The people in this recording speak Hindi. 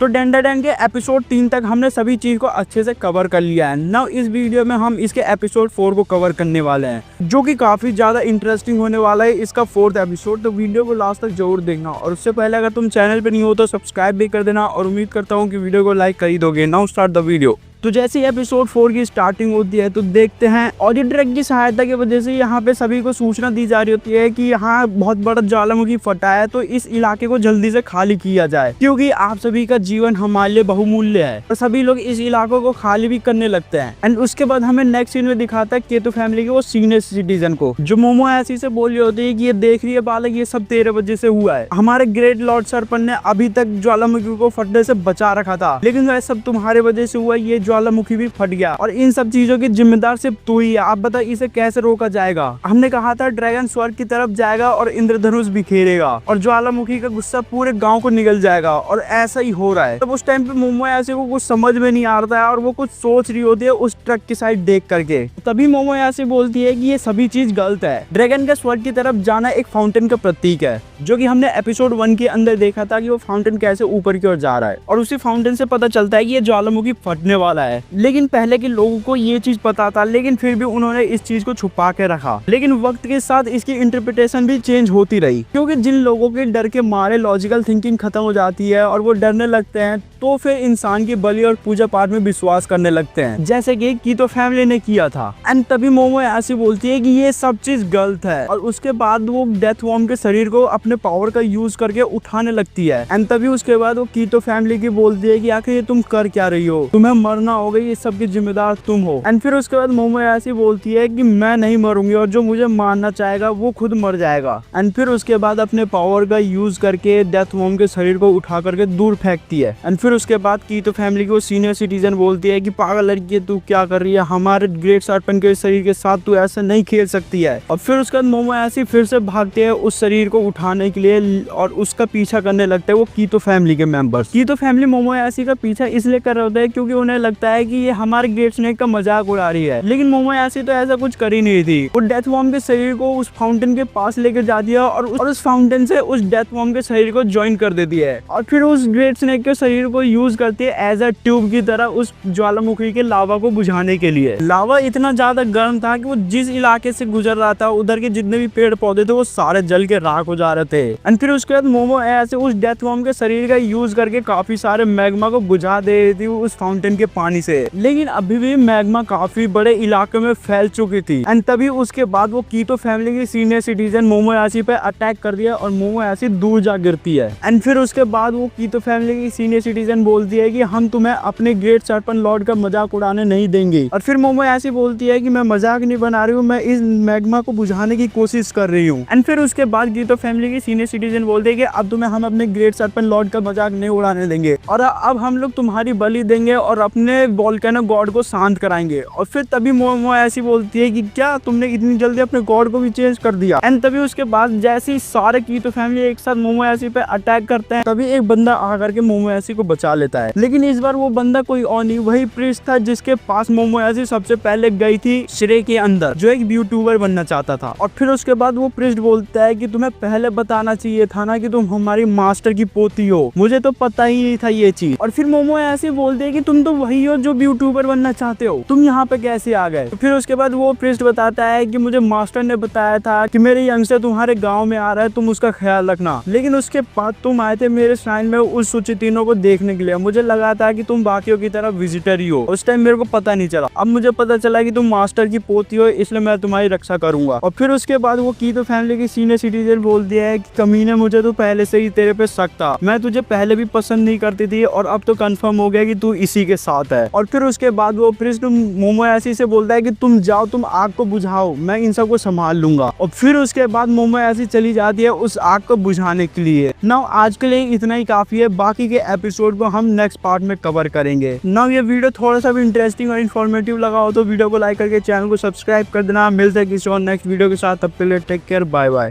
तो डेंडाडेन के एपिसोड 3 तक हमने सभी चीज को अच्छे से कवर कर लिया है। नाउ इस वीडियो में हम इसके एपिसोड 4 को कवर करने वाले हैं, जो कि काफी ज्यादा इंटरेस्टिंग होने वाला है इसका 4th एपिसोड। तो वीडियो को लास्ट तक जरूर देखना, और उससे पहले अगर तुम चैनल पे नहीं हो तो सब्सक्राइब भी कर देना, और उम्मीद करता हूँ कि वीडियो को लाइक कर ही दोगे। Now start the video. तो जैसे ही एपिसोड 4 की स्टार्टिंग होती है तो देखते हैं ऑडियो ट्रैक की सहायता की वजह से यहाँ पे सभी को सूचना दी जा रही होती है कि यहाँ बहुत बड़ा ज्वालामुखी फटा है, तो इस इलाके को जल्दी से खाली किया जाए, क्योंकि आप सभी का जीवन हमारे लिए बहुमूल्य है। और सभी लोग इस इलाकों को खाली भी करने लगते हैं। एंड उसके बाद हमें नेक्स्ट सीन में दिखाता है केतु फैमिली के वो सीनियर सिटीजन को, जो मोमो ऐसी से बोल रही होती है कि ये देख रही है बालक, ये सब तेरे वजह से हुआ है। हमारे ग्रेट लॉर्ड सरपंच ने अभी तक ज्वालामुखी को फटने से बचा रखा था, लेकिन वह सब तुम्हारे वजह से हुआ। ये ज्वालामुखी भी फट गया, और इन सब चीजों की जिम्मेदार सिर्फ तू ही है। आप बता इसे कैसे रोका जाएगा? हमने कहा था ड्रैगन स्वर्ग की तरफ जाएगा और इंद्रधनुष बिखेरेगा, और ज्वालामुखी का गुस्सा पूरे गांव को निगल जाएगा, और ऐसा ही हो रहा है। तब उस टाइम पे मोमो ऐसे को कुछ समझ में नहीं आ रहा है, और वो कुछ सोच रही होती है उस ट्रक की साइड देख करके। तभी मोमो ऐसे बोलती है कि ये सभी चीज गलत है। ड्रैगन के स्वर्ग की तरफ जाना एक फाउंटेन का प्रतीक है, जो कि हमने एपिसोड 1 के अंदर देखा था कि वो फाउंटेन कैसे ऊपर की ओर जा रहा है, और उसी फाउंटेन से पता चलता है कि ये ज्वालामुखी फटने वाला है। लेकिन पहले के लोगों को ये चीज पता था, लेकिन फिर भी उन्होंने इस चीज को छुपा के रखा। लेकिन वक्त के साथ इसकी इंटरप्रिटेशन भी चेंज होती रही, क्योंकि जिन लोगों के डर के मारे लॉजिकल थिंकिंग खत्म हो जाती है और वो डरने लगते हैं, तो फिर इंसान की बलि और पूजा पाठ में विश्वास करने लगते हैं, जैसे कि कीतो फैमिली ने किया था। एंड तभी मोमो ऐसी बोलती है कि ये सब चीज गलत है, और उसके बाद वो डेथ वॉर्म के शरीर को अपने पावर का यूज करके उठाने लगती है। एंड तभी उसके बाद वो कीतो फैमिली की बोलती है कि आखिर ये तुम कर क्या रही हो, तुम्हें मरना होगा, ये सब की जिम्मेदार तुम हो। एंड फिर उसके बाद मोमो ऐसी बोलती है कि मैं नहीं मरूंगी, और जो मुझे मारना चाहेगा वो खुद मर जाएगा। एंड फिर उसके बाद अपने पावर का यूज करके डेथ वॉर्म के शरीर को उठा करके दूर फेंकती है। एंड फिर उसके बाद कीतो फैमिली को सीनियर सिटीजन बोलती है कि पागल लड़की तू क्या कर रही है, हमारे ग्रेट सरपंच के शरीर के साथ तू ऐसे नहीं खेल सकती है। और फिर उसके बाद मोमो ऐसी फिर से भागते हैं उस शरीर को उठाने के लिए, और उसका पीछा करने लगते हैं वो कीतो फैमिली के मेंबर्स। कीतो फैमिली मोमो ऐसी का पीछा इसलिए कर रहे होते हैं क्योंकि उन्हें लगता है कि ये हमारे ग्रेट स्नेक का मजाक उड़ा रही है। लेकिन मोमो ऐसी तो ऐसा कुछ कर ही नहीं थी। वो डेथ वॉर्म के शरीर को उस फाउंटेन के पास लेकर जाती है, और उस फाउंटेन से उस डेथ वॉर्म के शरीर को ज्वाइन कर देती है, और फिर उस ग्रेट स्नेक के शरीर को यूज करती है एज अ ट्यूब की तरह उस ज्वालामुखी के लावा को बुझाने के लिए। लावा इतना ज्यादा गर्म था कि वो जिस इलाके से गुजर रहा था उधर के जितने भी पेड़ पौधे थे वो सारे जल के राख हो जा रहे थे। एंड फिर उसके बाद मोमो ऐसे उस डेथ वॉर्म के शरीर का यूज करके काफी सारे मैग्मा को बुझा दे रही थी उस फाउंटेन के पानी से। लेकिन अभी भी मैग्मा काफी बड़े इलाके में फैल चुकी थी। एंड तभी उसके बाद वो कीतो फैमिली की सीनियर सिटीजन मोमो ऐसी पे अटैक कर दिया, और मोमो ऐसी दूर जा गिरती है। एंड फिर उसके बाद वो कीतो फैमिली की सीनियर सिटीजन बोलती है कि हम तुम्हें अपने ग्रेट सरपंच लॉर्ड का मजाक उड़ाने नहीं देंगे। और फिर मोमो ऐसी बोलती है कि मैं मजाक नहीं बना रही हूँ, मैं इस मैग्मा को बुझाने की कोशिश कर रही हूँ। एंड फिर उसके बाद कीतो फैमिली की सीनियर सिटीजन बोलते हैं कि अब तुम्हें हम अपने ग्रेट सरपंच लॉर्ड का मजाक नहीं उड़ाने देंगे, और अब हम लोग तुम्हारी बलि देंगे और अपने वोल्केनो गॉड को शांत कराएंगे। और फिर तभी मोमो ऐसी बोलती है कि क्या तुमने इतनी जल्दी अपने गॉड को भी चेंज कर दिया? एंड तभी उसके बाद जैसे ही सारे कीतो फैमिली एक साथ मोमो ऐसी पे अटैक करते हैं, तभी एक बंदा आकर के मोमो ऐसी को बचा लेता है। लेकिन इस बार वो बंदा कोई और नहीं, वही प्रिस्ट था जिसके पास मोमो ऐसी सबसे पहले गई थी श्रे के अंदर, जो एक यूट्यूबर बनना चाहता था। और फिर उसके बाद वो प्रिस्ट बोलता है कि तुम्हें पहले बताना चाहिए था ना कि तुम हमारी मास्टर की पोती हो, मुझे तो पता ही नहीं था ये चीज। और फिर मोमो ऐसे बोलते हैं कि तुम तो वही हो जो यूट्यूबर बनना चाहते हो, तुम यहाँ पे कैसे आ गए? तो फिर उसके बाद वो प्रिस्ट बताता है कि मुझे मास्टर ने बताया था कि मेरे यंग से तुम्हारे गाँव में आ रहा है, तुम उसका ख्याल रखना। लेकिन उसके बाद तुम आए थे मेरे श्राइन में उस सुचितीनों को देखने के लिए, मुझे लगा था कि तुम बाकियों की तरह विजिटर ही हो, उस टाइम मेरे को पता नहीं चला। अब मुझे पता चला कि तुम मास्टर की पोती हो, इसलिए मैं तुम्हारी रक्षा करूंगा। और फिर उसके बाद वो कीतो फैमिली की सीनियर सिटीजन बोलती है कि कमीने, मुझे तो पहले से ही तेरे पे शक था, मैं तुझे पहले भी पसंद नहीं करती थी, और अब तो कंफर्म हो गया कि तू इसी के साथ है। और फिर उसके बाद वो प्रिस्ट मोमो ऐसी से बोलता है कि तुम जाओ, तुम आग को बुझाओ, मैं इन सबको संभाल लूंगा। और फिर उसके बाद मोमो ऐसी चली जाती है उस आग को बुझाने के लिए। नाउ आज के लिए इतना ही काफी है, बाकी के एपिसोड को हम नेक्स्ट पार्ट में कवर करेंगे। नाउ ये वीडियो थोड़ा सा भी इंटरेस्टिंग और इन्फॉर्मेटिव लगा हो तो वीडियो को लाइक करके चैनल को सब्सक्राइब कर देना। मिलते हैं किसी और नेक्स्ट वीडियो के साथ, तब के लिए टेक केयर, बाय बाय।